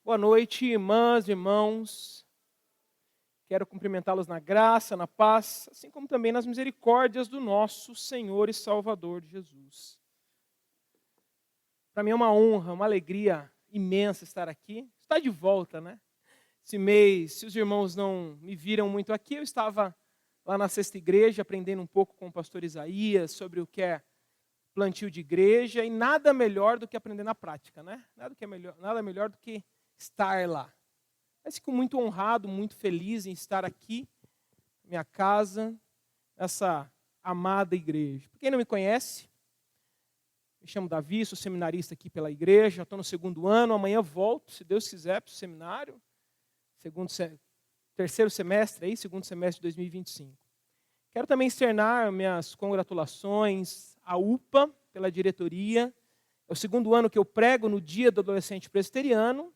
Boa noite, irmãs, irmãos. Quero cumprimentá-los na graça, na paz, assim como também nas misericórdias do nosso Senhor e Salvador Jesus. Para mim é uma honra, uma alegria imensa estar aqui. Estar de volta, né? Esse mês, se os irmãos não me viram muito aqui, eu estava lá na Sexta Igreja, aprendendo um pouco com o pastor Isaías sobre o que é plantio de igreja, e nada melhor do que aprender na prática, né? Nada melhor do que estar lá. Mas fico muito honrado, muito feliz em estar aqui, na minha casa, nessa amada igreja. Para quem não me conhece, me chamo Davi, sou seminarista aqui pela igreja, estou no 2º ano, amanhã volto, se Deus quiser, para o seminário, terceiro semestre, segundo semestre de 2025. Quero também externar minhas congratulações à UPA, pela diretoria. É o 2º ano que eu prego no dia do adolescente presbiteriano.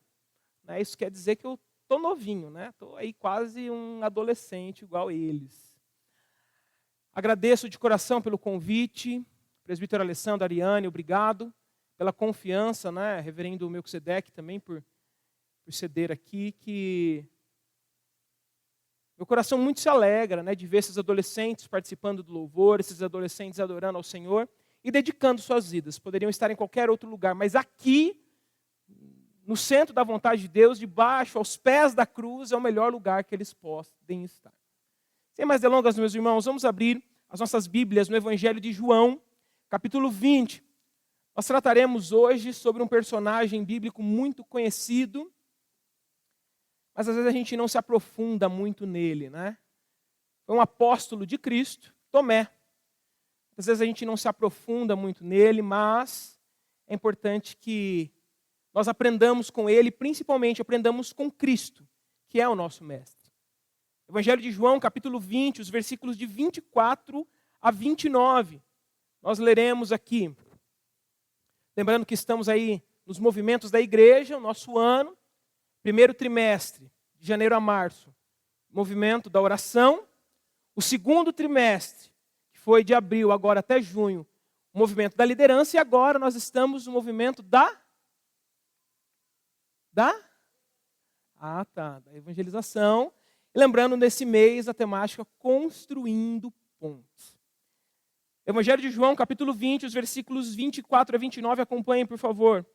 Né? Isso quer dizer que eu estou novinho, né? Estou aí quase um adolescente igual eles. Agradeço de coração pelo convite. Presbítero Alessandro, Ariane, obrigado pela confiança, né? Reverendo Melquisedeque também por ceder aqui, que meu coração muito se alegra, né, de ver esses adolescentes participando do louvor, esses adolescentes adorando ao Senhor e dedicando suas vidas. Poderiam estar em qualquer outro lugar, mas aqui, no centro da vontade de Deus, debaixo, aos pés da cruz, é o melhor lugar que eles podem estar. Sem mais delongas, meus irmãos, vamos abrir as nossas Bíblias no Evangelho de João, capítulo 20. Nós trataremos hoje sobre um personagem bíblico muito conhecido, mas às vezes a gente não se aprofunda muito nele, né? Foi um apóstolo de Cristo, Tomé. Às vezes a gente não se aprofunda muito nele, mas é importante que nós aprendamos com ele, principalmente aprendamos com Cristo, que é o nosso mestre. Evangelho de João, capítulo 20, os versículos de 24 a 29. Nós leremos aqui. Lembrando que estamos aí nos movimentos da igreja, o nosso ano. Primeiro trimestre, de janeiro a março, movimento da oração. O segundo trimestre, que foi de abril agora até junho, o movimento da liderança. E agora nós estamos no movimento da evangelização. E lembrando, nesse mês, a temática Construindo Pontes. Evangelho de João, capítulo 20, os versículos 24 a 29, acompanhem, por favor.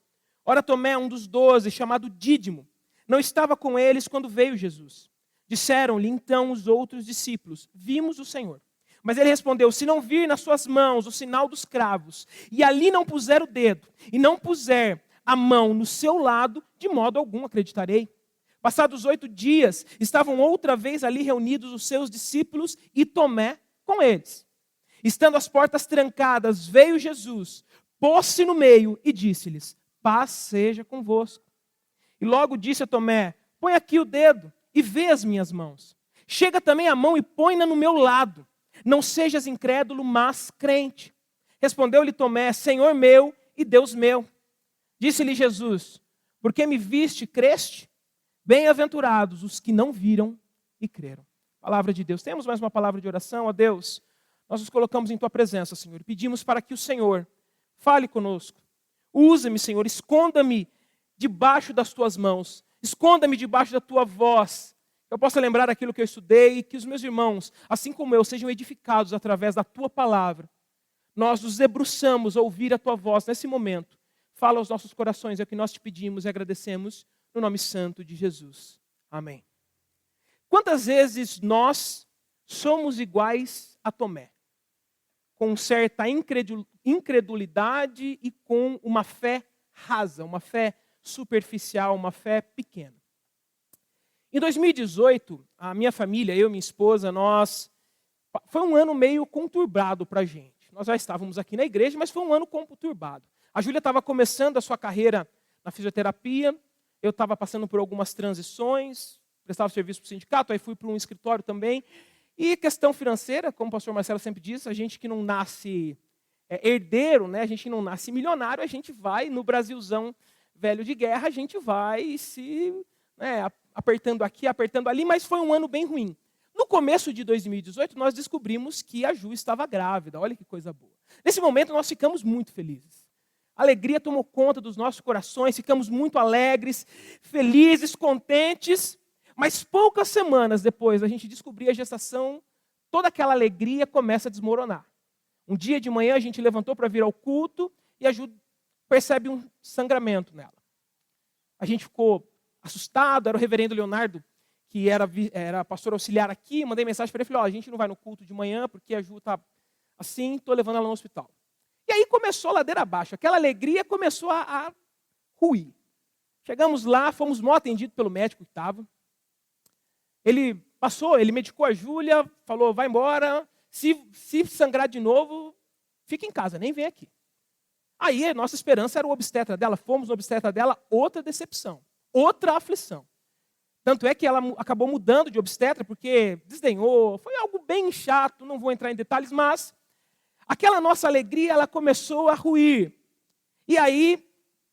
Ora, Tomé, um dos 12, chamado Dídimo, não estava com eles quando veio Jesus. Disseram-lhe então os outros discípulos: vimos o Senhor. Mas ele respondeu: se não vir nas suas mãos o sinal dos cravos, e ali não puser o dedo, e não puser a mão no seu lado, de modo algum acreditarei. Passados 8 dias, estavam outra vez ali reunidos os seus discípulos e Tomé com eles. Estando as portas trancadas, veio Jesus, pôs-se no meio e disse-lhes: paz seja convosco. E logo disse a Tomé: põe aqui o dedo e vê as minhas mãos. Chega também a mão e põe-na no meu lado. Não sejas incrédulo, mas crente. Respondeu-lhe Tomé: Senhor meu e Deus meu. Disse-lhe Jesus: porque me viste, creste? Bem-aventurados os que não viram e creram. Palavra de Deus. Temos mais uma palavra de oração? Ó Deus, nós nos colocamos em Tua presença, Senhor, e pedimos para que o Senhor fale conosco. Usa-me, Senhor, esconda-me debaixo das Tuas mãos. Esconda-me debaixo da Tua voz. Que eu possa lembrar aquilo que eu estudei e que os meus irmãos, assim como eu, sejam edificados através da Tua palavra. Nós nos debruçamos a ouvir a Tua voz nesse momento. Fala aos nossos corações, é o que nós te pedimos e agradecemos no nome santo de Jesus. Amém. Quantas vezes nós somos iguais a Tomé? Com certa incredulidade e com uma fé rasa, uma fé superficial, uma fé pequena. Em 2018, a minha família, eu e minha esposa, foi um ano meio conturbado para a gente. Nós já estávamos aqui na igreja, mas foi um ano conturbado. A Júlia estava começando a sua carreira na fisioterapia, eu estava passando por algumas transições, prestava serviço para o sindicato, aí fui para um escritório também. E questão financeira, como o pastor Marcelo sempre diz, a gente que não nasce herdeiro, né, a gente não nasce milionário, a gente vai no Brasilzão velho de guerra, a gente vai se apertando aqui, apertando ali, mas foi um ano bem ruim. No começo de 2018, nós descobrimos que a Ju estava grávida, olha que coisa boa. Nesse momento, nós ficamos muito felizes. A alegria tomou conta dos nossos corações, ficamos muito alegres, felizes, contentes, mas poucas semanas depois da gente descobrir a gestação, toda aquela alegria começa a desmoronar. Um dia de manhã a gente levantou para vir ao culto e a Ju percebe um sangramento nela. A gente ficou assustado, era o reverendo Leonardo, que era pastor auxiliar aqui, mandei mensagem para ele, falei, a gente não vai no culto de manhã porque a Ju está assim, estou levando ela no hospital. E aí começou a ladeira abaixo, aquela alegria começou a ruir. Chegamos lá, fomos mal atendidos pelo médico que estava. Ele passou, ele medicou a Júlia, falou, vai embora, se sangrar de novo, fica em casa, nem vem aqui. Aí a nossa esperança era o obstetra dela, fomos no obstetra dela, outra decepção, outra aflição. Tanto é que ela acabou mudando de obstetra porque desdenhou, foi algo bem chato, não vou entrar em detalhes, mas aquela nossa alegria, ela começou a ruir. E aí,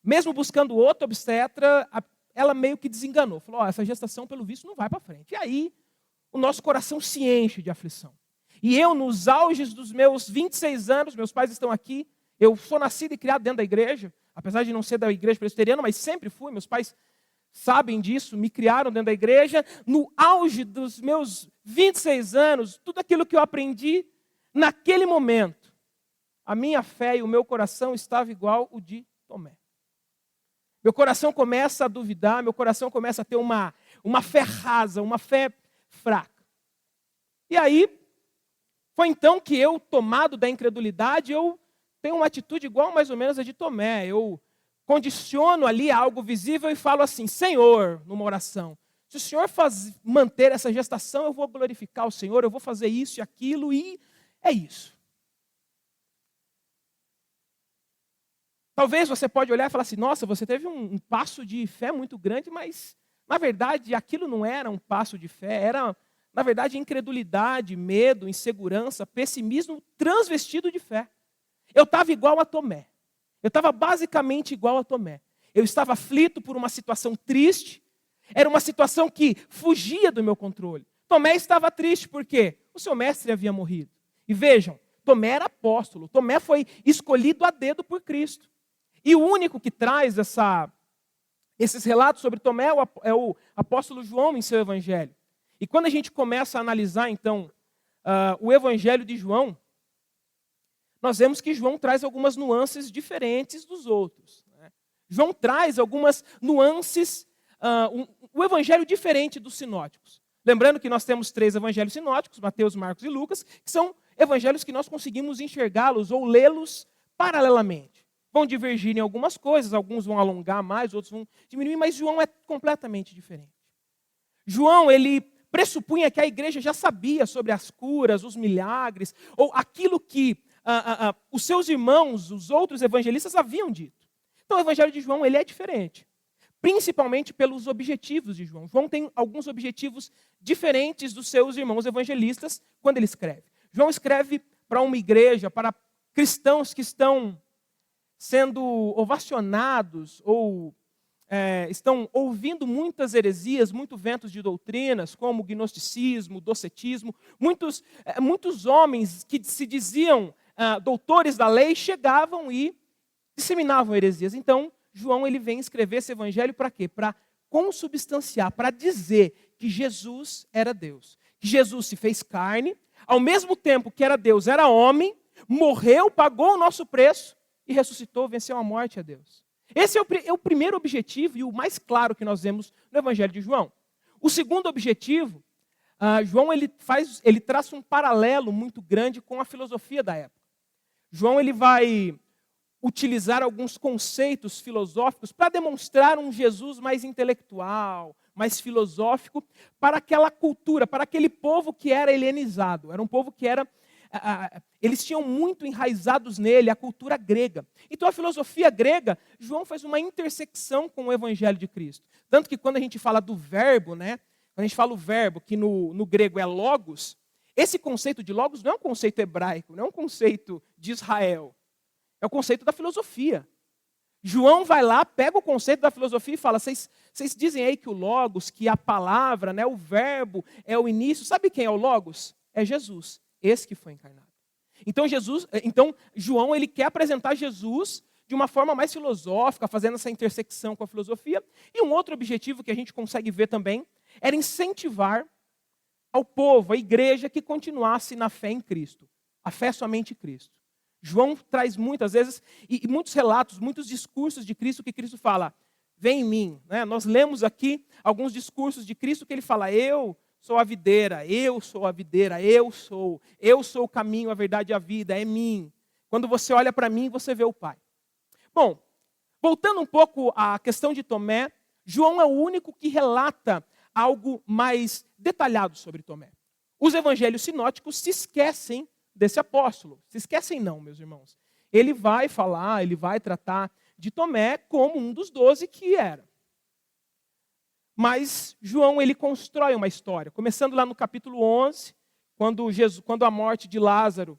mesmo buscando outro obstetra, ela meio que desenganou. Falou, essa gestação, pelo visto, não vai para frente. E aí, o nosso coração se enche de aflição. E eu, nos auges dos meus 26 anos, meus pais estão aqui, eu sou nascido e criado dentro da igreja, apesar de não ser da igreja presbiteriana, mas sempre fui, meus pais sabem disso, me criaram dentro da igreja. No auge dos meus 26 anos, tudo aquilo que eu aprendi, naquele momento, a minha fé e o meu coração estava igual o de Tomé. Meu coração começa a duvidar, meu coração começa a ter uma fé rasa, uma fé fraca. E aí, foi então que eu, tomado da incredulidade, eu tenho uma atitude igual mais ou menos a de Tomé. Eu condiciono ali algo visível e falo assim, Senhor, numa oração, se o Senhor manter essa gestação, eu vou glorificar o Senhor, eu vou fazer isso e aquilo, e é isso. Talvez você pode olhar e falar assim, nossa, você teve um passo de fé muito grande, mas, na verdade, aquilo não era um passo de fé, era, na verdade, incredulidade, medo, insegurança, pessimismo transvestido de fé. Eu estava igual a Tomé. Eu estava basicamente igual a Tomé. Eu estava aflito por uma situação triste, era uma situação que fugia do meu controle. Tomé estava triste porque o seu mestre havia morrido. E vejam, Tomé era apóstolo, Tomé foi escolhido a dedo por Cristo. E o único que traz esses relatos sobre Tomé é o apóstolo João em seu evangelho. E quando a gente começa a analisar, então, o evangelho de João, nós vemos que João traz algumas nuances diferentes dos outros. Né? João traz algumas nuances, um evangelho diferente dos sinóticos. Lembrando que nós temos 3 evangelhos sinóticos, Mateus, Marcos e Lucas, que são evangelhos que nós conseguimos enxergá-los ou lê-los paralelamente. Vão divergir em algumas coisas, alguns vão alongar mais, outros vão diminuir, mas João é completamente diferente. João, ele pressupunha que a igreja já sabia sobre as curas, os milagres, ou aquilo que os seus irmãos, os outros evangelistas haviam dito. Então o evangelho de João ele é diferente, principalmente pelos objetivos de João. João tem alguns objetivos diferentes dos seus irmãos evangelistas quando ele escreve. João escreve para uma igreja, para cristãos que estão sendo ovacionados ou estão ouvindo muitas heresias, muitos ventos de doutrinas, como o gnosticismo, o docetismo. Muitos homens que se diziam doutores da lei chegavam e disseminavam heresias. Então, João ele vem escrever esse evangelho para quê? Para consubstanciar, para dizer que Jesus era Deus. Que Jesus se fez carne, ao mesmo tempo que era Deus, era homem, morreu, pagou o nosso preço e ressuscitou, venceu a morte a Deus. Esse é o primeiro objetivo e o mais claro que nós vemos no evangelho de João. O segundo objetivo, João ele traça um paralelo muito grande com a filosofia da época. João ele vai utilizar alguns conceitos filosóficos para demonstrar um Jesus mais intelectual, mais filosófico, para aquela cultura, para aquele povo que era helenizado. Era um povo que era... eles tinham muito enraizados nele a cultura grega. Então a filosofia grega, João faz uma intersecção com o evangelho de Cristo. Tanto que quando a gente fala do verbo, né, quando a gente fala o verbo, que no grego é logos, esse conceito de logos não é um conceito hebraico, não é um conceito de Israel. É o conceito da filosofia. João vai lá, pega o conceito da filosofia e fala, vocês dizem aí que o logos, que a palavra, né, o verbo é o início. Sabe quem é o logos? É Jesus, esse que foi encarnado. Então João ele quer apresentar Jesus de uma forma mais filosófica, fazendo essa intersecção com a filosofia. E um outro objetivo que a gente consegue ver também era incentivar ao povo, à igreja, que continuasse na fé em Cristo. A fé somente em Cristo. João traz muitas vezes, e muitos relatos, muitos discursos de Cristo, que Cristo fala, vem em mim. Né? Nós lemos aqui alguns discursos de Cristo que ele fala, eu sou a videira, eu sou a videira, eu sou o caminho, a verdade e a vida, é mim. Quando você olha para mim, você vê o Pai. Bom, voltando um pouco à questão de Tomé, João é o único que relata algo mais detalhado sobre Tomé. Os evangelhos sinóticos se esquecem desse apóstolo. Se esquecem não, meus irmãos. Ele vai falar, ele vai tratar de Tomé como um dos 12 que era. Mas João, ele constrói uma história. Começando lá no capítulo 11, quando a morte de Lázaro,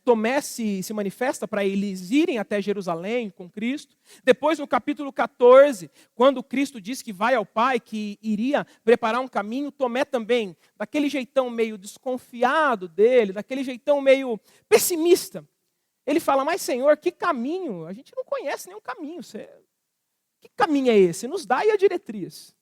Tomé se manifesta para eles irem até Jerusalém com Cristo. Depois, no capítulo 14, quando Cristo diz que vai ao Pai, que iria preparar um caminho, Tomé também, daquele jeitão meio desconfiado dele, daquele jeitão meio pessimista, ele fala, mas Senhor, que caminho? A gente não conhece nenhum caminho. Que caminho é esse? Nos dá aí a diretriz.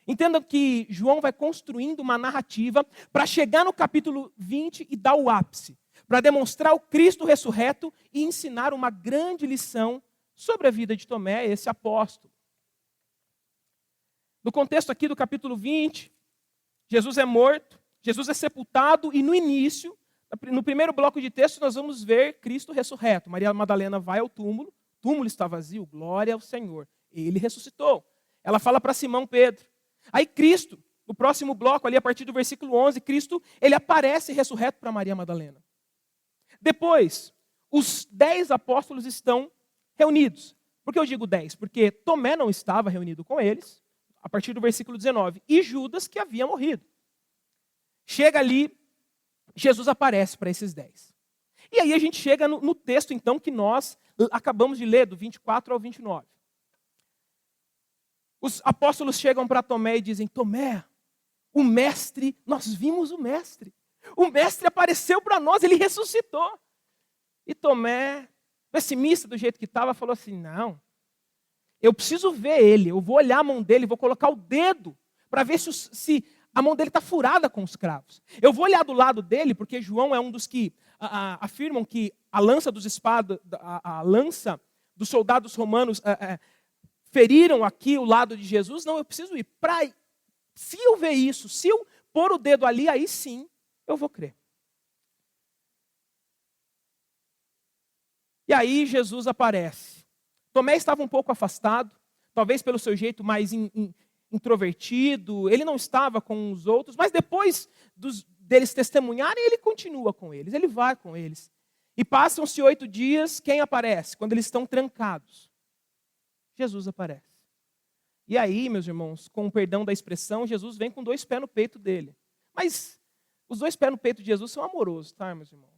Entendam que João vai construindo uma narrativa para chegar no capítulo 20 e dar o ápice, para demonstrar o Cristo ressurreto e ensinar uma grande lição sobre a vida de Tomé, esse apóstolo. No contexto aqui do capítulo 20, Jesus é morto, Jesus é sepultado e no início, no primeiro bloco de texto, nós vamos ver Cristo ressurreto. Maria Madalena vai ao túmulo, o túmulo está vazio, glória ao Senhor, ele ressuscitou. Ela fala para Simão Pedro. Aí Cristo, no próximo bloco, ali a partir do versículo 11, Cristo, ele aparece ressurreto para Maria Madalena. Depois, os 10 apóstolos estão reunidos. Por que eu digo 10? Porque Tomé não estava reunido com eles, a partir do versículo 19, e Judas, que havia morrido. Chega ali, Jesus aparece para esses 10. E aí a gente chega no texto, então, que nós acabamos de ler, do 24 ao 29. Os apóstolos chegam para Tomé e dizem, Tomé, o mestre, nós vimos o mestre. O mestre apareceu para nós, ele ressuscitou. E Tomé, pessimista do jeito que estava, falou assim, não, eu preciso ver ele, eu vou olhar a mão dele, vou colocar o dedo para ver se a mão dele está furada com os cravos. Eu vou olhar do lado dele, porque João é um dos que afirmam que a lança dos espadas, a lança dos soldados romanos feriram aqui o lado de Jesus. Não, eu preciso ir. Se eu ver isso, se eu pôr o dedo ali, aí sim eu vou crer. E aí Jesus aparece. Tomé estava um pouco afastado, talvez pelo seu jeito mais introvertido, ele não estava com os outros, mas depois deles testemunharem, ele continua com eles, ele vai com eles. E passam-se 8 dias, quem aparece? Quando eles estão trancados. Jesus aparece. E aí, meus irmãos, com o perdão da expressão, Jesus vem com 2 pés no peito dele. Mas os 2 pés no peito de Jesus são amorosos, tá, meus irmãos?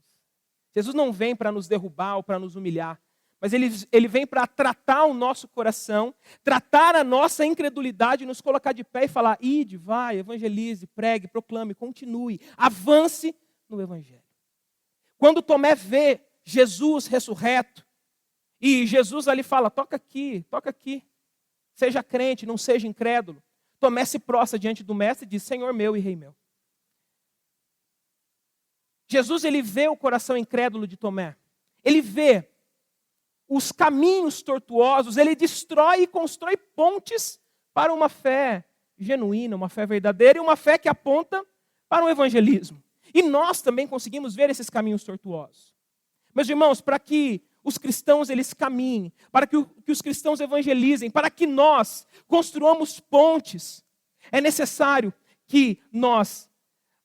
Jesus não vem para nos derrubar ou para nos humilhar, mas ele vem para tratar o nosso coração, tratar a nossa incredulidade, nos colocar de pé e falar, ide, vai, evangelize, pregue, proclame, continue, avance no evangelho. Quando Tomé vê Jesus ressurreto, e Jesus ali fala, toca aqui, seja crente, não seja incrédulo. Tomé se prostra diante do mestre e diz, Senhor meu e Rei meu. Jesus, ele vê o coração incrédulo de Tomé. Ele vê os caminhos tortuosos, ele destrói e constrói pontes para uma fé genuína, uma fé verdadeira e uma fé que aponta para o evangelismo. E nós também conseguimos ver esses caminhos tortuosos. Meus irmãos, para que os cristãos eles caminhem, para que os cristãos evangelizem, para que nós construamos pontes, é necessário que nós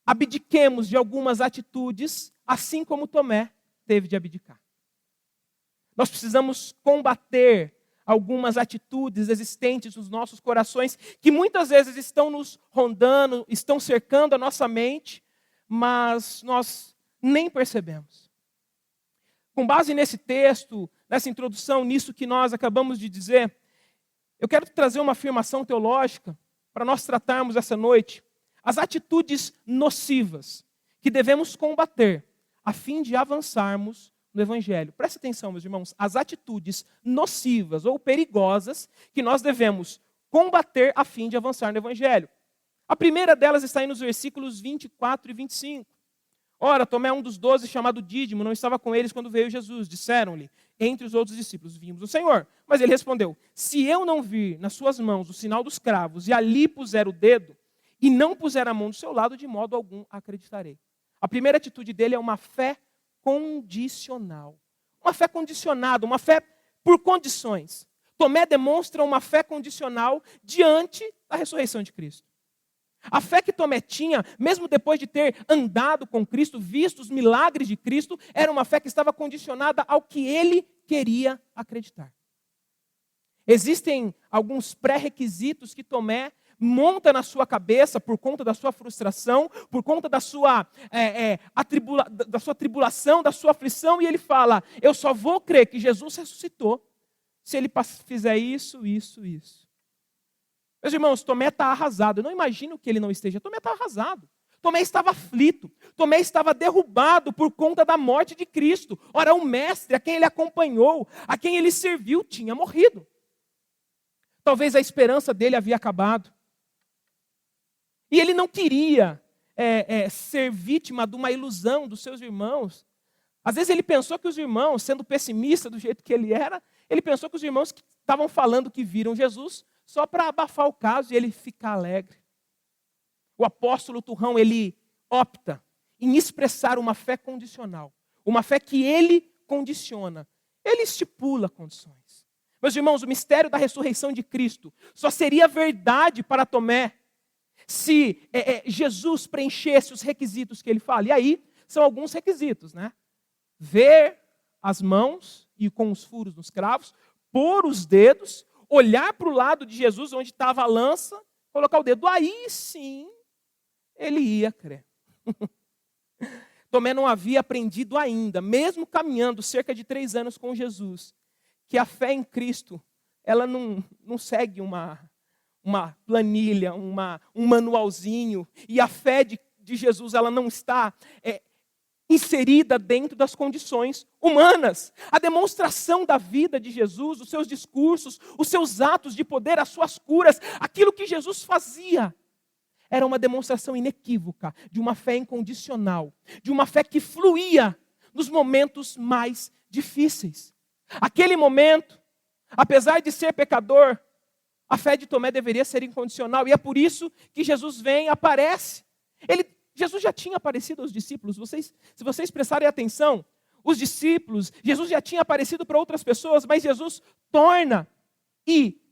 abdiquemos de algumas atitudes, assim como Tomé teve de abdicar. Nós precisamos combater algumas atitudes existentes nos nossos corações, que muitas vezes estão nos rondando, estão cercando a nossa mente, mas nós nem percebemos. Com base nesse texto, nessa introdução, nisso que nós acabamos de dizer, eu quero trazer uma afirmação teológica para nós tratarmos essa noite as atitudes nocivas que devemos combater a fim de avançarmos no Evangelho. Presta atenção, meus irmãos, as atitudes nocivas ou perigosas que nós devemos combater a fim de avançar no Evangelho. A primeira delas está aí nos versículos 24 e 25. Ora, Tomé, um dos 12, chamado Dídimo, não estava com eles quando veio Jesus. Disseram-lhe, entre os outros discípulos, vimos o Senhor. Mas ele respondeu, se eu não vir nas suas mãos o sinal dos cravos e ali puser o dedo e não puser a mão do seu lado, de modo algum acreditarei. A primeira atitude dele é uma fé condicional. Uma fé condicionada, uma fé por condições. Tomé demonstra uma fé condicional diante da ressurreição de Cristo. A fé que Tomé tinha, mesmo depois de ter andado com Cristo, visto os milagres de Cristo, era uma fé que estava condicionada ao que ele queria acreditar. Existem alguns pré-requisitos que Tomé monta na sua cabeça por conta da sua frustração, por conta da sua tribulação, da sua aflição, e ele fala, eu só vou crer que Jesus ressuscitou se ele fizer isso, isso, isso. Meus irmãos, Tomé está arrasado. Eu não imagino que ele não esteja. Tomé está arrasado. Tomé estava aflito. Tomé estava derrubado por conta da morte de Cristo. Ora, o mestre a quem ele acompanhou, a quem ele serviu, tinha morrido. Talvez a esperança dele havia acabado. E ele não queria ser vítima de uma ilusão dos seus irmãos. Às vezes ele pensou que os irmãos, sendo pessimista do jeito que ele era, ele pensou que os irmãos que estavam falando que viram Jesus só para abafar o caso e ele ficar alegre. O apóstolo Turrão, ele opta em expressar uma fé condicional. Uma fé que ele condiciona. Ele estipula condições. Meus irmãos, o mistério da ressurreição de Cristo só seria verdade para Tomé se Jesus preenchesse os requisitos que ele fala. E aí, são alguns requisitos, né? Ver as mãos e com os furos nos cravos, pôr os dedos, olhar para o lado de Jesus, onde estava a lança, colocar o dedo. Aí sim, ele ia crer. Tomé não havia aprendido ainda, mesmo caminhando cerca de 3 anos com Jesus, que a fé em Cristo, ela não segue uma planilha, um manualzinho. E a fé de Jesus, ela não está inserida dentro das condições humanas. A demonstração da vida de Jesus, os seus discursos, os seus atos de poder, as suas curas, aquilo que Jesus fazia, era uma demonstração inequívoca de uma fé incondicional, de uma fé que fluía nos momentos mais difíceis. Aquele momento, apesar de ser pecador, a fé de Tomé deveria ser incondicional, e é por isso que Jesus vem e aparece. Jesus já tinha aparecido aos discípulos, se vocês prestarem atenção, os discípulos, Jesus já tinha aparecido para outras pessoas, mas Jesus torna e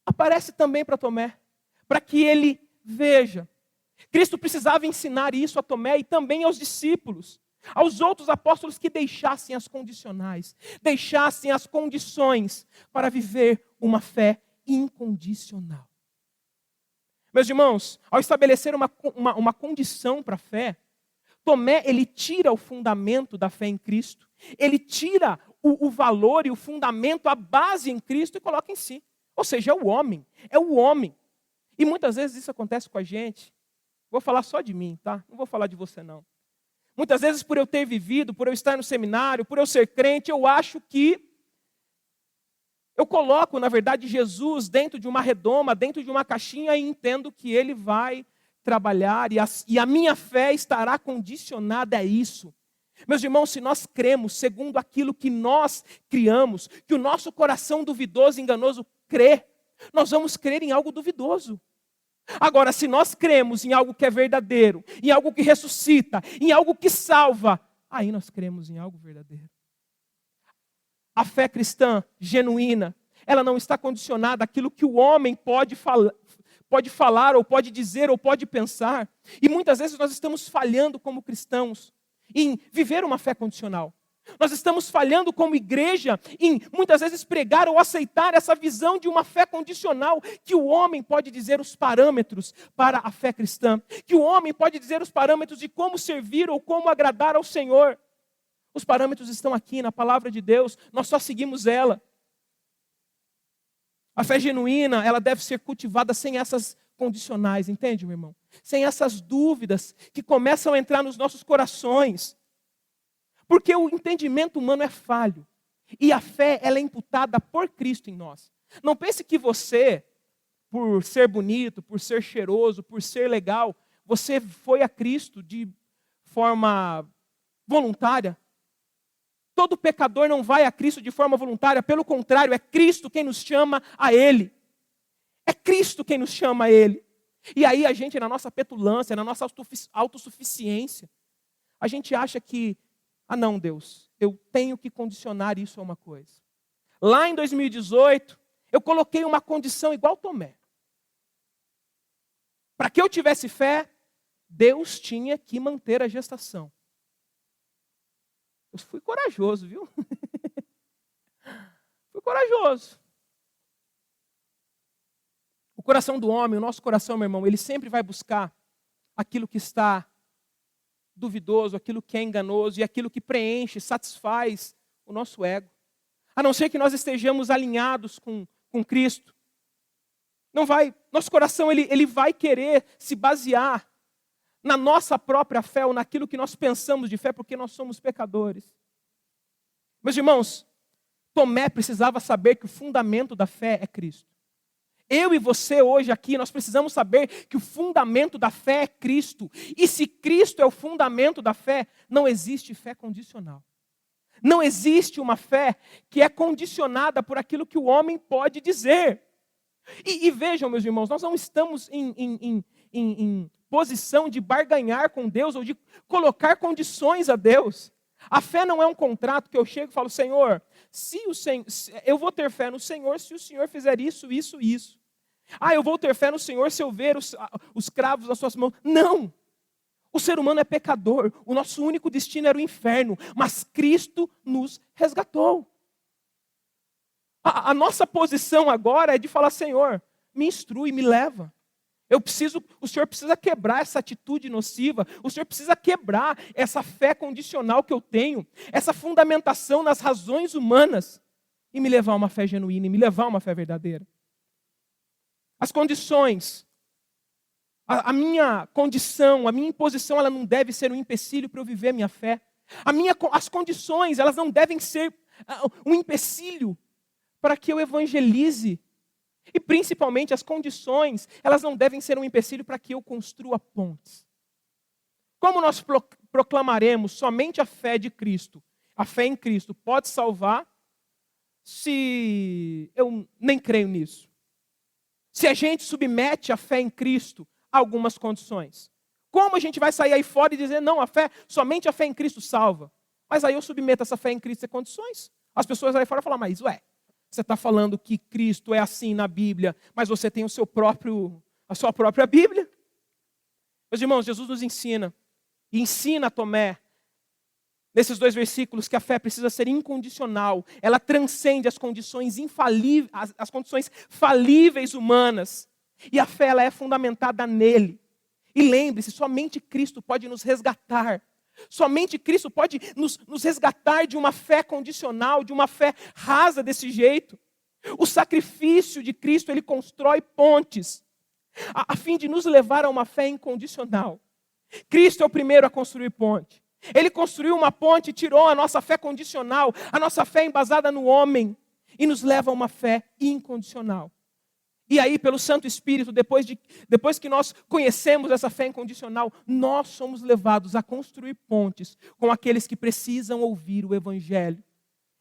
aparece também para Tomé, para que ele veja. Cristo precisava ensinar isso a Tomé e também aos discípulos, aos outros apóstolos que deixassem as condicionais, deixassem as condições para viver uma fé incondicional. Meus irmãos, ao estabelecer uma condição para a fé, Tomé, ele tira o fundamento da fé em Cristo, ele tira o valor e o fundamento, a base em Cristo e coloca em si. Ou seja, é o homem. E muitas vezes isso acontece com a gente. Vou falar só de mim, tá? Não vou falar de você não. Muitas vezes por eu ter vivido, por eu estar no seminário, por eu ser crente, eu acho que eu coloco, na verdade, Jesus dentro de uma redoma, dentro de uma caixinha e entendo que ele vai trabalhar e a minha fé estará condicionada a isso. Meus irmãos, se nós cremos segundo aquilo que nós criamos, que o nosso coração duvidoso e enganoso crê, nós vamos crer em algo duvidoso. Agora, se nós cremos em algo que é verdadeiro, em algo que ressuscita, em algo que salva, aí nós cremos em algo verdadeiro. A fé cristã genuína, ela não está condicionada àquilo que o homem pode falar, ou pode dizer, ou pode pensar. E muitas vezes nós estamos falhando como cristãos em viver uma fé condicional. Nós estamos falhando como igreja em muitas vezes pregar ou aceitar essa visão de uma fé condicional, que o homem pode dizer os parâmetros para a fé cristã, que o homem pode dizer os parâmetros de como servir ou como agradar ao Senhor. Os parâmetros estão aqui na palavra de Deus, nós só seguimos ela. A fé genuína, ela deve ser cultivada sem essas condicionais, entende, meu irmão? Sem essas dúvidas que começam a entrar nos nossos corações. Porque o entendimento humano é falho. E a fé, ela é imputada por Cristo em nós. Não pense que você, por ser bonito, por ser cheiroso, por ser legal, você foi a Cristo de forma voluntária. Todo pecador não vai a Cristo de forma voluntária, pelo contrário, é Cristo quem nos chama a Ele. É Cristo quem nos chama a Ele. E aí a gente, na nossa petulância, na nossa autossuficiência, a gente acha que, não, Deus, eu tenho que condicionar isso a uma coisa. Lá em 2018, eu coloquei uma condição igual Tomé. Para que eu tivesse fé, Deus tinha que manter a gestação. Eu fui corajoso, viu? Fui corajoso. O coração do homem, o nosso coração, meu irmão, ele sempre vai buscar aquilo que está duvidoso, aquilo que é enganoso e aquilo que preenche, satisfaz o nosso ego. A não ser que nós estejamos alinhados com Cristo. Não vai, nosso coração ele vai querer se basear na nossa própria fé ou naquilo que nós pensamos de fé, porque nós somos pecadores. Meus irmãos, Tomé precisava saber que o fundamento da fé é Cristo. Eu e você hoje aqui, nós precisamos saber que o fundamento da fé é Cristo. E se Cristo é o fundamento da fé, não existe fé condicional. Não existe uma fé que é condicionada por aquilo que o homem pode dizer. E vejam, meus irmãos, nós não estamos em posição de barganhar com Deus ou de colocar condições a Deus. A fé não é um contrato que eu chego e falo, Senhor, eu vou ter fé no Senhor se o Senhor fizer isso, isso, isso. Eu vou ter fé no Senhor se eu ver os cravos nas suas mãos. Não! O ser humano é pecador, o nosso único destino era o inferno, mas Cristo nos resgatou. A nossa posição agora é de falar, Senhor, me instrui, me leva. O Senhor precisa quebrar essa atitude nociva, o Senhor precisa quebrar essa fé condicional que eu tenho, essa fundamentação nas razões humanas, e me levar a uma fé genuína, e me levar a uma fé verdadeira. As condições, a minha condição, a minha imposição, ela não deve ser um empecilho para eu viver a minha fé. As condições, elas não devem ser um empecilho para que eu evangelize. E principalmente as condições, elas não devem ser um empecilho para que eu construa pontes. Como nós proclamaremos somente a fé de Cristo, a fé em Cristo pode salvar, se eu nem creio nisso? Se a gente submete a fé em Cristo a algumas condições, como a gente vai sair aí fora e dizer, não, somente a fé em Cristo salva? Mas aí eu submeto essa fé em Cristo a condições. As pessoas aí fora falam, mas você está falando que Cristo é assim na Bíblia, mas você tem a sua própria Bíblia? Meus irmãos, Jesus nos ensina, e ensina a Tomé, nesses 2 versículos, que a fé precisa ser incondicional. Ela transcende as condições infalíveis, as condições falíveis humanas. E a fé, ela é fundamentada nele. E lembre-se, somente Cristo pode nos resgatar. Somente Cristo pode nos resgatar de uma fé condicional, de uma fé rasa desse jeito. O sacrifício de Cristo, ele constrói pontes, a fim de nos levar a uma fé incondicional. Cristo é o primeiro a construir ponte. Ele construiu uma ponte e tirou a nossa fé condicional, a nossa fé embasada no homem, e nos leva a uma fé incondicional. E aí, pelo Santo Espírito, depois que nós conhecemos essa fé incondicional, nós somos levados a construir pontes com aqueles que precisam ouvir o Evangelho.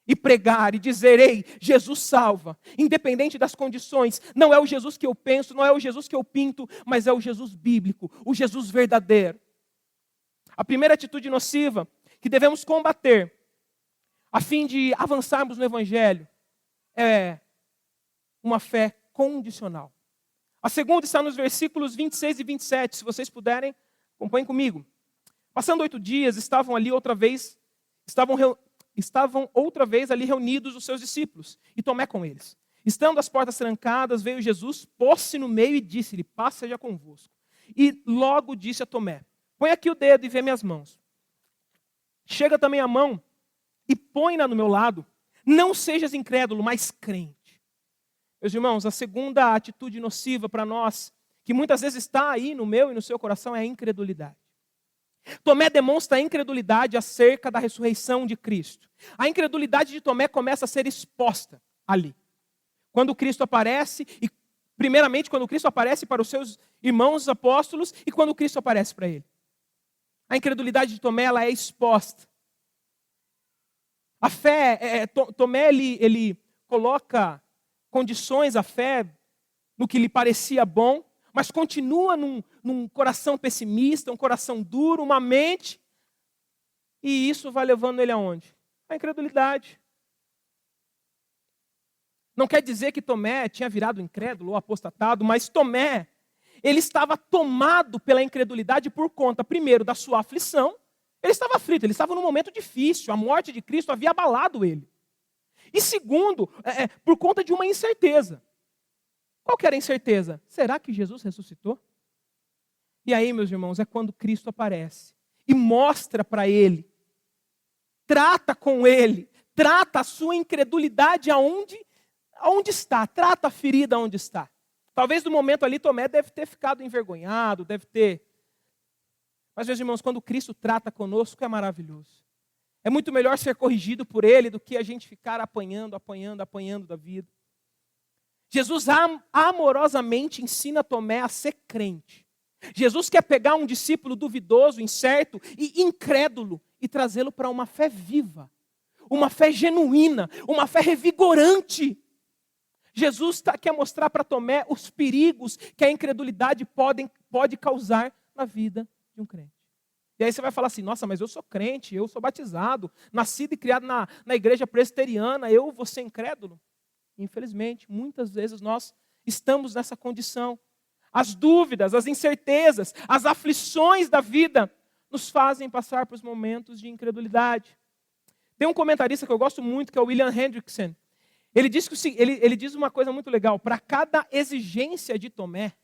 E pregar e dizer, ei, Jesus salva, independente das condições. Não é o Jesus que eu penso, não é o Jesus que eu pinto, mas é o Jesus bíblico, o Jesus verdadeiro. A primeira atitude nociva que devemos combater, a fim de avançarmos no Evangelho, é uma fé condicional. A segunda está nos versículos 26 e 27, se vocês puderem, acompanhem comigo. Passando 8 dias, estavam outra vez ali reunidos os seus discípulos, e Tomé com eles. Estando as portas trancadas, veio Jesus, pôs-se no meio e disse-lhe, paz seja convosco. E logo disse a Tomé, põe aqui o dedo e vê minhas mãos. Chega também a mão e põe-na no meu lado. Não sejas incrédulo, mas crente. Meus irmãos, a segunda atitude nociva para nós, que muitas vezes está aí no meu e no seu coração, é a incredulidade. Tomé demonstra a incredulidade acerca da ressurreição de Cristo. A incredulidade de Tomé começa a ser exposta ali. Quando Cristo aparece, e primeiramente quando Cristo aparece para os seus irmãos apóstolos e quando Cristo aparece para ele. A incredulidade de Tomé ela é exposta. A fé, Tomé ele coloca condições à fé no que lhe parecia bom, mas continua num coração pessimista, um coração duro, uma mente, e isso vai levando ele aonde? A incredulidade. Não quer dizer que Tomé tinha virado incrédulo ou apostatado, mas Tomé, ele estava tomado pela incredulidade por conta, primeiro, da sua aflição. Ele estava aflito, ele estava num momento difícil, a morte de Cristo havia abalado ele. E segundo, por conta de uma incerteza. Qual que era a incerteza? Será que Jesus ressuscitou? E aí, meus irmãos, é quando Cristo aparece e mostra para ele, trata com ele, trata a sua incredulidade aonde está, trata a ferida onde está. Talvez no momento ali Tomé deve ter ficado envergonhado, deve ter. Mas, meus irmãos, quando Cristo trata conosco é maravilhoso. É muito melhor ser corrigido por ele do que a gente ficar apanhando da vida. Jesus amorosamente ensina Tomé a ser crente. Jesus quer pegar um discípulo duvidoso, incerto e incrédulo e trazê-lo para uma fé viva, uma fé genuína, uma fé revigorante. Jesus quer mostrar para Tomé os perigos que a incredulidade pode causar na vida de um crente. E aí você vai falar assim, nossa, mas eu sou crente, eu sou batizado, nascido e criado na igreja presbiteriana, eu vou ser incrédulo? Infelizmente, muitas vezes nós estamos nessa condição. As dúvidas, as incertezas, as aflições da vida nos fazem passar por momentos de incredulidade. Tem um comentarista que eu gosto muito, que é o William Hendrickson. Ele diz uma coisa muito legal. Para cada exigência de Tomé,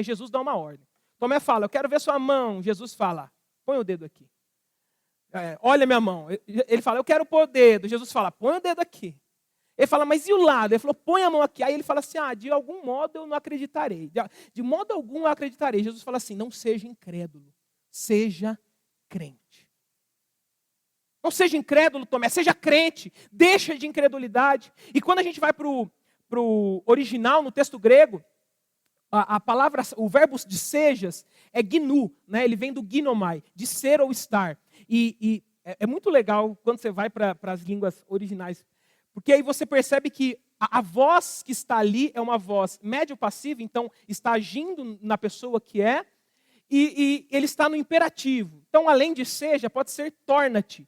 Jesus dá uma ordem. Tomé fala, eu quero ver sua mão. Jesus fala, põe o dedo aqui. Olha minha mão. Ele fala, eu quero pôr o dedo. Jesus fala, põe o dedo aqui. Ele fala, mas e o lado? Ele falou, põe a mão aqui. Aí ele fala assim, de algum modo eu não acreditarei. De modo algum eu acreditarei. Jesus fala assim, não seja incrédulo, seja crente. Não seja incrédulo, Tomé, seja crente. Deixa de incredulidade. E quando a gente vai para o original, no texto grego, a palavra, o verbo de sejas é gnu, né? Ele vem do ginomai, de ser ou estar. E é muito legal quando você vai para as línguas originais, porque aí você percebe que a voz que está ali é uma voz médio-passiva, então está agindo na pessoa que é, e ele está no imperativo. Então, além de seja, pode ser torna-te.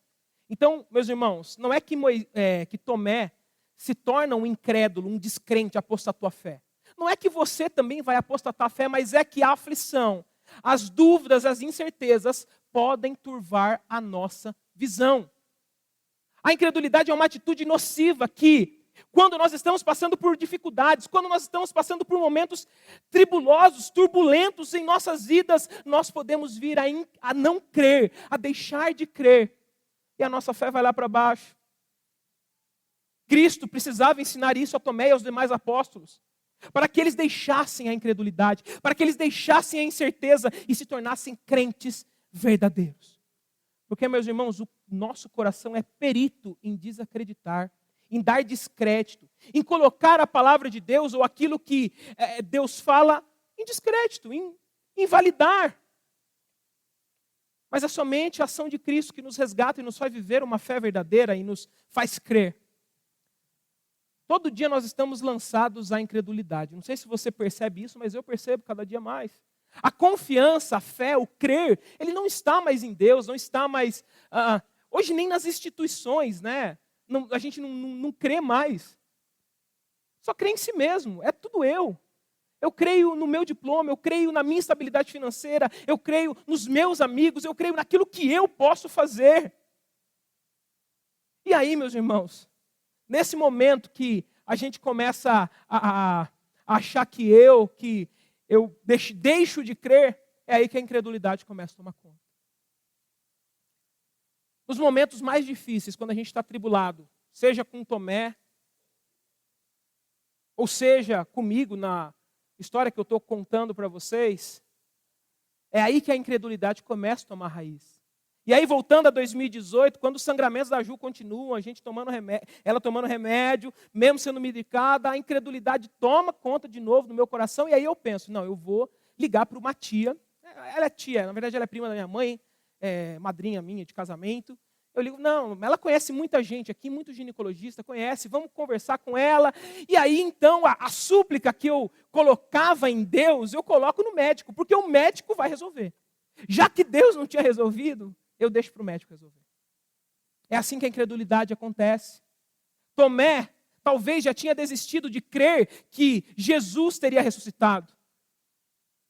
Então, meus irmãos, não é que Tomé se torna um incrédulo, um descrente, apostatou a fé. Não é que você também vai apostatar a fé, mas é que a aflição, as dúvidas, as incertezas podem turvar a nossa visão. A incredulidade é uma atitude nociva que, quando nós estamos passando por dificuldades, quando nós estamos passando por momentos tribulosos, turbulentos em nossas vidas, nós podemos vir a não crer, a deixar de crer. E a nossa fé vai lá para baixo. Cristo precisava ensinar isso a Tomé e aos demais apóstolos, para que eles deixassem a incredulidade, para que eles deixassem a incerteza e se tornassem crentes verdadeiros. Porque, meus irmãos, o nosso coração é perito em desacreditar, em dar descrédito, em colocar a palavra de Deus ou aquilo que Deus fala em descrédito, em invalidar. Mas é somente a ação de Cristo que nos resgata e nos faz viver uma fé verdadeira e nos faz crer. Todo dia nós estamos lançados à incredulidade. Não sei se você percebe isso, mas eu percebo cada dia mais. A confiança, a fé, o crer, ele não está mais em Deus, não está mais... hoje nem nas instituições, né? A gente não crê mais. Só crê em si mesmo, é tudo eu. Eu creio no meu diploma, eu creio na minha estabilidade financeira, eu creio nos meus amigos, eu creio naquilo que eu posso fazer. E aí, meus irmãos, nesse momento que a gente começa a achar que eu deixo de crer, é aí que a incredulidade começa a tomar conta. Nos momentos mais difíceis, quando a gente está atribulado, seja com Tomé, ou seja comigo na história que eu estou contando para vocês, É aí que a incredulidade começa a tomar raiz. E aí, voltando a 2018, quando os sangramentos da Ju continuam, a gente tomando remédio, ela tomando remédio, mesmo sendo medicada, a incredulidade toma conta de novo do meu coração. E aí eu penso, não, eu vou ligar para uma tia. Ela é tia, na verdade ela é prima da minha mãe, madrinha minha de casamento. Eu ligo, não, ela conhece muita gente aqui, muito ginecologista, conhece, vamos conversar com ela. E aí, então, a súplica que eu colocava em Deus, eu coloco no médico, porque o médico vai resolver. Já que Deus não tinha resolvido, eu deixo para o médico resolver. É assim que a incredulidade acontece. Tomé talvez já tinha desistido de crer que Jesus teria ressuscitado.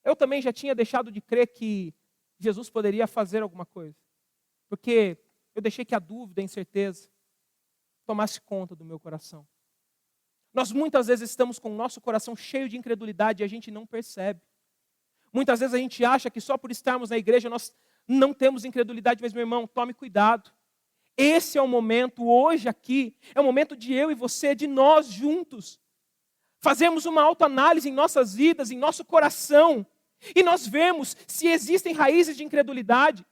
Eu também já tinha deixado de crer que Jesus poderia fazer alguma coisa. Porque eu deixei que a dúvida, a incerteza, tomasse conta do meu coração. Nós muitas vezes estamos com o nosso coração cheio de incredulidade e a gente não percebe. Muitas vezes a gente acha que só por estarmos na igreja nós não temos incredulidade, mas meu irmão, tome cuidado. Esse é o momento, hoje aqui, é o momento de eu e você, de nós juntos, fazermos uma autoanálise em nossas vidas, em nosso coração, e nós vemos se existem raízes de incredulidade,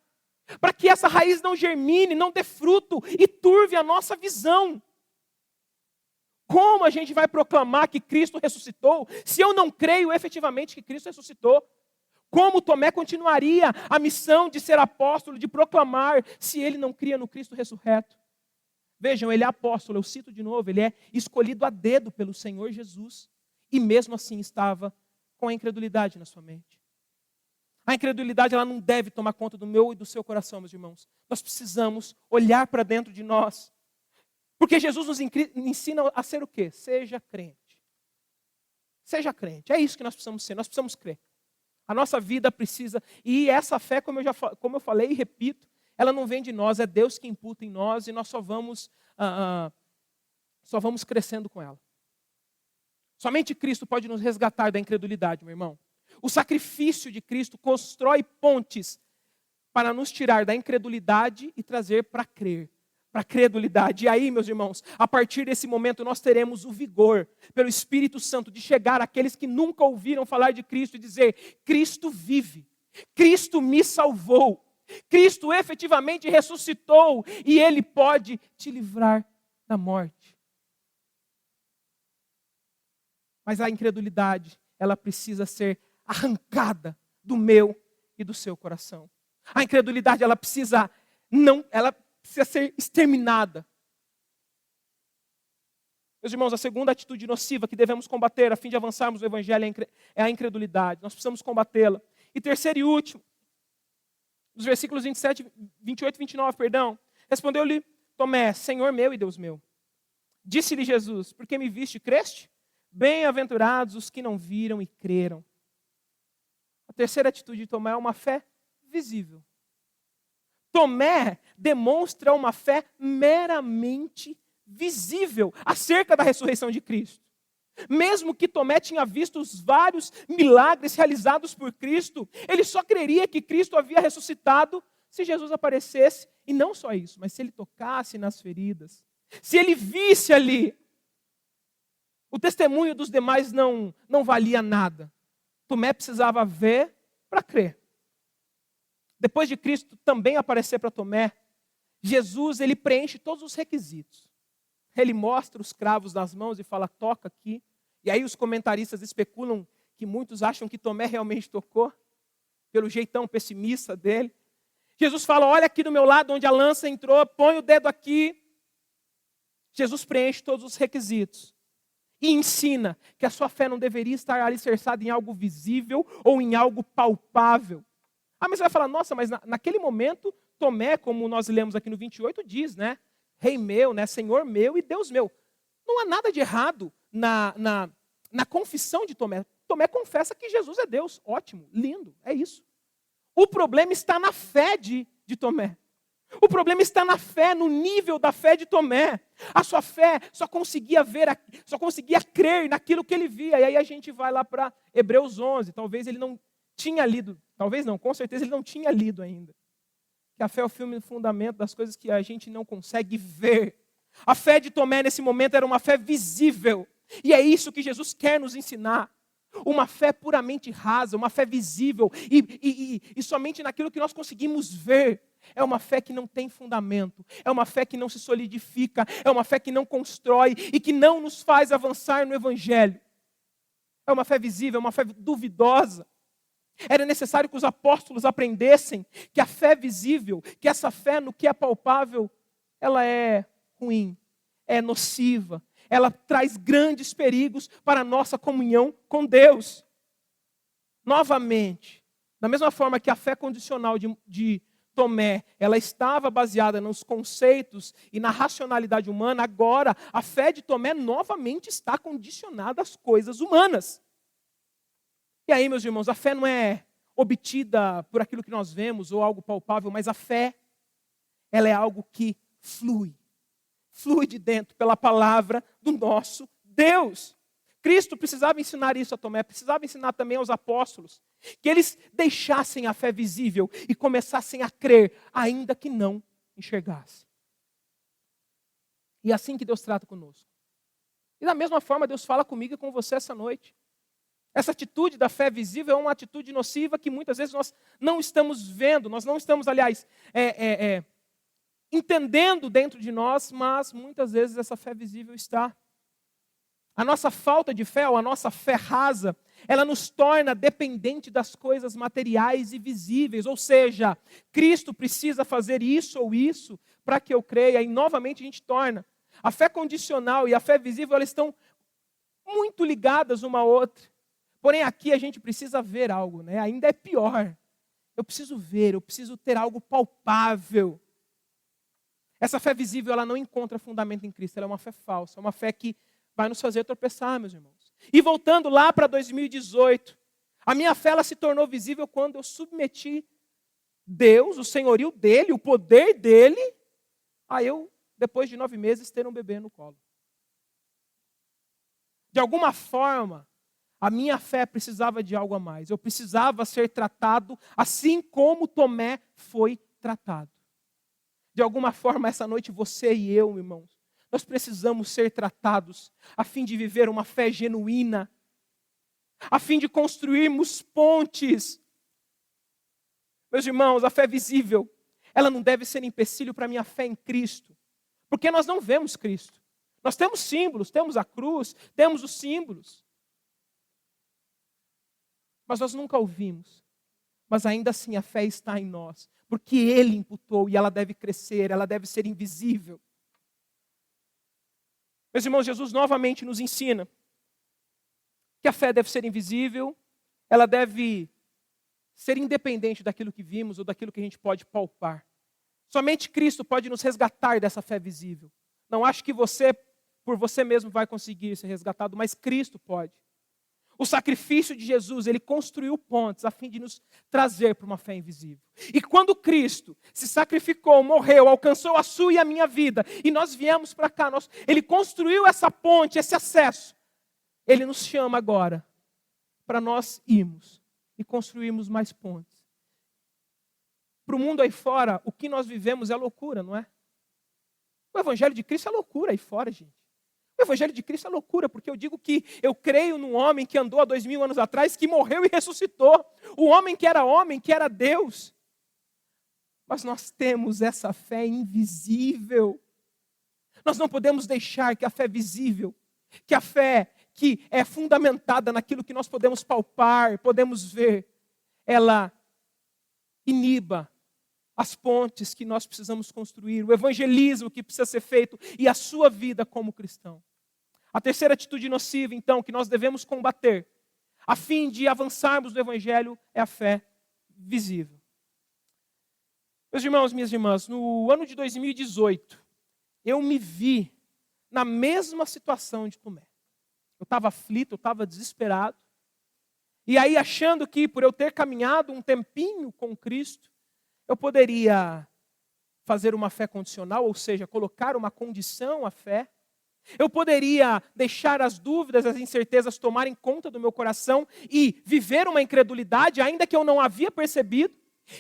para que essa raiz não germine, não dê fruto e turve a nossa visão. Como a gente vai proclamar que Cristo ressuscitou, se eu não creio efetivamente que Cristo ressuscitou? Como Tomé continuaria a missão de ser apóstolo, de proclamar, se ele não cria no Cristo ressurreto? Vejam, ele é apóstolo, eu cito de novo, ele é escolhido a dedo pelo Senhor Jesus. E mesmo assim estava com a incredulidade na sua mente. A incredulidade ela não deve tomar conta do meu e do seu coração, meus irmãos. Nós precisamos olhar para dentro de nós. Porque Jesus nos ensina a ser o quê? Seja crente. Seja crente, é isso que nós precisamos ser, nós precisamos crer. A nossa vida precisa, e essa fé, como eu falei e repito, ela não vem de nós, é Deus que imputa em nós e nós só vamos crescendo com ela. Somente Cristo pode nos resgatar da incredulidade, meu irmão. O sacrifício de Cristo constrói pontes para nos tirar da incredulidade e trazer para crer, para a credulidade. E aí, meus irmãos, a partir desse momento nós teremos o vigor, pelo Espírito Santo, de chegar àqueles que nunca ouviram falar de Cristo e dizer: Cristo vive, Cristo me salvou, Cristo efetivamente ressuscitou e Ele pode te livrar da morte. Mas a incredulidade, ela precisa ser arrancada do meu e do seu coração. A incredulidade, ela precisa ser exterminada. Meus irmãos, a segunda atitude nociva que devemos combater a fim de avançarmos no Evangelho é a incredulidade. Nós precisamos combatê-la. E terceiro e último, nos versículos 28 e 29, respondeu-lhe Tomé: Senhor meu e Deus meu. Disse-lhe Jesus: porque me viste e creste? Bem-aventurados os que não viram e creram. A terceira atitude de Tomé é uma fé visível. Tomé demonstra uma fé meramente visível acerca da ressurreição de Cristo. Mesmo que Tomé tinha visto os vários milagres realizados por Cristo, ele só creria que Cristo havia ressuscitado se Jesus aparecesse. E não só isso, mas se ele tocasse nas feridas, se ele visse ali. O testemunho dos demais não valia nada. Tomé precisava ver para crer. Depois de Cristo também aparecer para Tomé, Jesus ele preenche todos os requisitos. Ele mostra os cravos nas mãos e fala: toca aqui. E aí os comentaristas especulam que muitos acham que Tomé realmente tocou, pelo jeitão pessimista dele. Jesus fala: olha aqui do meu lado onde a lança entrou, põe o dedo aqui. Jesus preenche todos os requisitos. E ensina que a sua fé não deveria estar alicerçada em algo visível ou em algo palpável. Mas você vai falar: nossa, mas naquele momento, Tomé, como nós lemos aqui no 28, diz, né? Rei meu, né? Senhor meu e Deus meu. Não há nada de errado na confissão de Tomé. Tomé confessa que Jesus é Deus. Ótimo, lindo, é isso. O problema está na fé de Tomé. O problema está na fé, no nível da fé de Tomé. A sua fé só conseguia crer naquilo que ele via. E aí a gente vai lá para Hebreus 11. Talvez ele não tinha lido, talvez não, com certeza ele não tinha lido ainda. Que a fé é o firme fundamento das coisas que a gente não consegue ver. A fé de Tomé nesse momento era uma fé visível. E é isso que Jesus quer nos ensinar. uma fé puramente rasa, uma fé visível e somente naquilo que nós conseguimos ver. É uma fé que não tem fundamento, é uma fé que não se solidifica, é uma fé que não constrói e que não nos faz avançar no Evangelho. É uma fé visível, é uma fé duvidosa. Era necessário que os apóstolos aprendessem que a fé visível, que essa fé no que é palpável, ela é ruim, é nociva, ela traz grandes perigos para a nossa comunhão com Deus. Novamente, da mesma forma que a fé condicional de Tomé, ela estava baseada nos conceitos e na racionalidade humana, agora a fé de Tomé novamente está condicionada às coisas humanas. E aí, meus irmãos, a fé não é obtida por aquilo que nós vemos ou algo palpável, mas a fé, ela é algo que flui de dentro pela palavra do nosso Deus. Cristo precisava ensinar isso a Tomé, precisava ensinar também aos apóstolos, que eles deixassem a fé visível e começassem a crer, ainda que não enxergassem. E é assim que Deus trata conosco. E da mesma forma Deus fala comigo e com você essa noite. Essa atitude da fé visível é uma atitude nociva que muitas vezes nós não estamos vendo, nós não estamos, aliás, entendendo dentro de nós, mas muitas vezes essa fé visível está. A nossa falta de fé, ou a nossa fé rasa, ela nos torna dependente das coisas materiais e visíveis. Ou seja, Cristo precisa fazer isso ou isso para que eu creia. E novamente a gente torna. A fé condicional e a fé visível, elas estão muito ligadas uma à outra. Porém aqui a gente precisa ver algo, né? Ainda é pior. Eu preciso ver, eu preciso ter algo palpável. Essa fé visível, ela não encontra fundamento em Cristo. Ela é uma fé falsa, é uma fé que vai nos fazer tropeçar, meus irmãos. E voltando lá para 2018, a minha fé ela se tornou visível quando eu submeti Deus, o senhorio dele, o poder dele, a eu, depois de 9 meses, ter um bebê no colo. De alguma forma, a minha fé precisava de algo a mais. Eu precisava ser tratado assim como Tomé foi tratado. De alguma forma, essa noite, você e eu, irmãos, nós precisamos ser tratados a fim de viver uma fé genuína, a fim de construirmos pontes. Meus irmãos, a fé visível, ela não deve ser empecilho para a minha fé em Cristo, porque nós não vemos Cristo. Nós temos símbolos, temos a cruz, temos os símbolos, mas nós nunca ouvimos. Mas ainda assim a fé está em nós, porque Ele imputou e ela deve crescer, ela deve ser invisível. Meus irmãos, Jesus novamente nos ensina que a fé deve ser invisível, ela deve ser independente daquilo que vimos ou daquilo que a gente pode palpar. Somente Cristo pode nos resgatar dessa fé visível. Não acho que você, por você mesmo, vai conseguir ser resgatado, mas Cristo pode. O sacrifício de Jesus, ele construiu pontes a fim de nos trazer para uma fé invisível. E quando Cristo se sacrificou, morreu, alcançou a sua e a minha vida, e nós viemos para cá, ele construiu essa ponte, esse acesso. Ele nos chama agora para nós irmos e construirmos mais pontes. Para o mundo aí fora, o que nós vivemos é loucura, não é? O Evangelho de Cristo é loucura aí fora, gente. O Evangelho de Cristo é loucura, porque eu digo que eu creio num homem que andou há 2000 anos atrás, que morreu e ressuscitou. O homem, que era Deus. Mas nós temos essa fé invisível. Nós não podemos deixar que a fé visível, que a fé que é fundamentada naquilo que nós podemos palpar, podemos ver, ela iniba as pontes que nós precisamos construir, o evangelismo que precisa ser feito e a sua vida como cristão. A terceira atitude nociva, então, que nós devemos combater, a fim de avançarmos no evangelho, é a fé visível. Meus irmãos, minhas irmãs, no ano de 2018, eu me vi na mesma situação de Tomé. Eu estava aflito, eu estava desesperado. E aí, achando que por eu ter caminhado um tempinho com Cristo, eu poderia fazer uma fé condicional, ou seja, colocar uma condição à fé. Eu poderia deixar as dúvidas, as incertezas tomarem conta do meu coração e viver uma incredulidade, ainda que eu não havia percebido.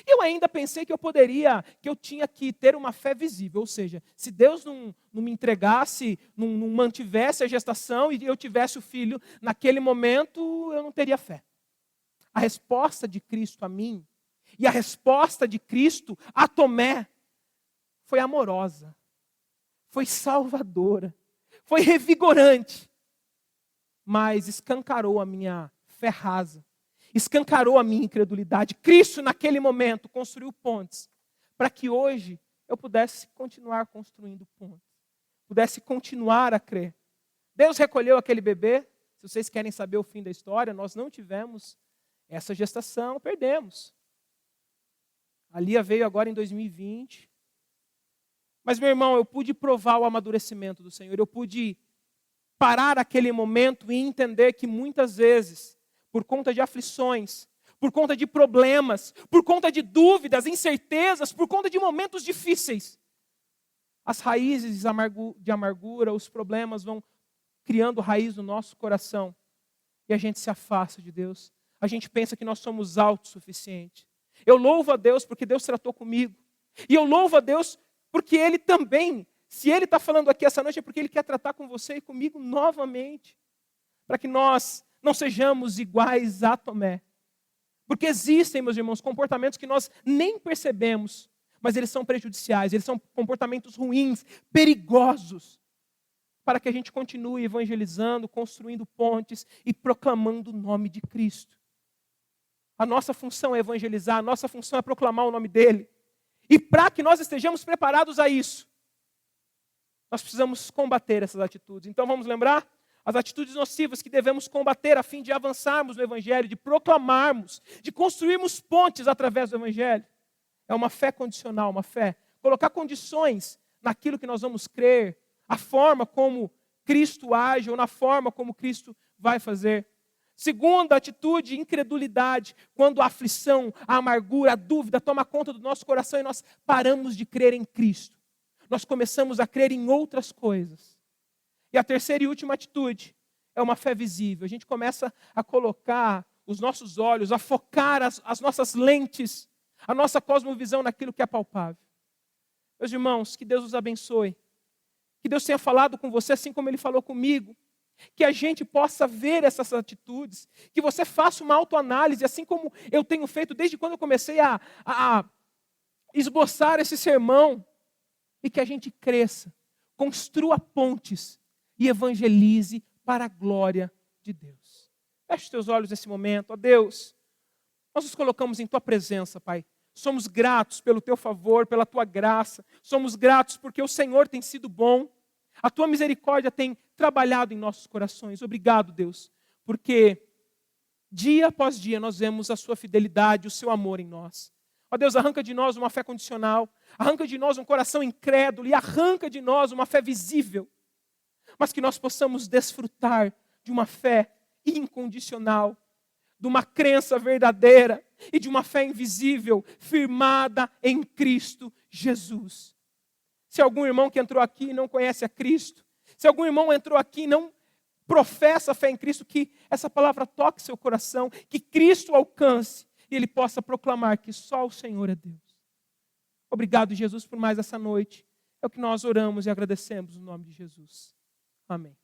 E eu ainda pensei que eu tinha que ter uma fé visível, ou seja, se Deus não me entregasse, não mantivesse a gestação e eu tivesse o filho, naquele momento eu não teria fé. A resposta de Cristo a mim e a resposta de Cristo a Tomé foi amorosa, foi salvadora, foi revigorante, mas escancarou a minha fé rasa, escancarou a minha incredulidade. Cristo, naquele momento, construiu pontes para que hoje eu pudesse continuar construindo pontes, pudesse continuar a crer. Deus recolheu aquele bebê. Se vocês querem saber o fim da história, nós não tivemos essa gestação, perdemos. A Lia veio agora em 2020. Mas, meu irmão, eu pude provar o amadurecimento do Senhor. Eu pude parar aquele momento e entender que muitas vezes, por conta de aflições, por conta de problemas, por conta de dúvidas, incertezas, por conta de momentos difíceis, as raízes de amargura, os problemas vão criando raiz no nosso coração. E a gente se afasta de Deus. A gente pensa que nós somos autossuficientes. Eu louvo a Deus porque Deus tratou comigo. E eu louvo a Deus porque Ele também, se Ele está falando aqui essa noite, é porque Ele quer tratar com você e comigo novamente. Para que nós não sejamos iguais a Tomé. Porque existem, meus irmãos, comportamentos que nós nem percebemos, mas eles são prejudiciais, eles são comportamentos ruins, perigosos, para que a gente continue evangelizando, construindo pontes e proclamando o nome de Cristo. A nossa função é evangelizar, a nossa função é proclamar o nome dEle. E para que nós estejamos preparados a isso, nós precisamos combater essas atitudes. Então vamos lembrar? As atitudes nocivas que devemos combater a fim de avançarmos no Evangelho, de proclamarmos, de construirmos pontes através do Evangelho. É uma fé condicional, uma fé. Colocar condições naquilo que nós vamos crer, a forma como Cristo age ou na forma como Cristo vai fazer. Segunda atitude, incredulidade, quando a aflição, a amargura, a dúvida toma conta do nosso coração e nós paramos de crer em Cristo. Nós começamos a crer em outras coisas. E a terceira e última atitude é uma fé visível. A gente começa a colocar os nossos olhos, a focar as nossas lentes, a nossa cosmovisão naquilo que é palpável. Meus irmãos, que Deus os abençoe. Que Deus tenha falado com você assim como Ele falou comigo. Que a gente possa ver essas atitudes. Que você faça uma autoanálise, assim como eu tenho feito desde quando eu comecei a esboçar esse sermão. E que a gente cresça, construa pontes e evangelize para a glória de Deus. Feche os teus olhos nesse momento. Ó Deus, nós nos colocamos em Tua presença, Pai. Somos gratos pelo Teu favor, pela Tua graça. Somos gratos porque o Senhor tem sido bom. A Tua misericórdia tem trabalhado em nossos corações. Obrigado, Deus, porque dia após dia nós vemos a Sua fidelidade, o Seu amor em nós. Ó Deus, arranca de nós uma fé condicional, arranca de nós um coração incrédulo e arranca de nós uma fé visível, mas que nós possamos desfrutar de uma fé incondicional, de uma crença verdadeira e de uma fé invisível, firmada em Cristo Jesus. Se algum irmão que entrou aqui e não conhece a Cristo, se algum irmão entrou aqui e não professa a fé em Cristo, que essa palavra toque seu coração, que Cristo alcance e ele possa proclamar que só o Senhor é Deus. Obrigado, Jesus, por mais essa noite. É o que nós oramos e agradecemos no nome de Jesus. Amém.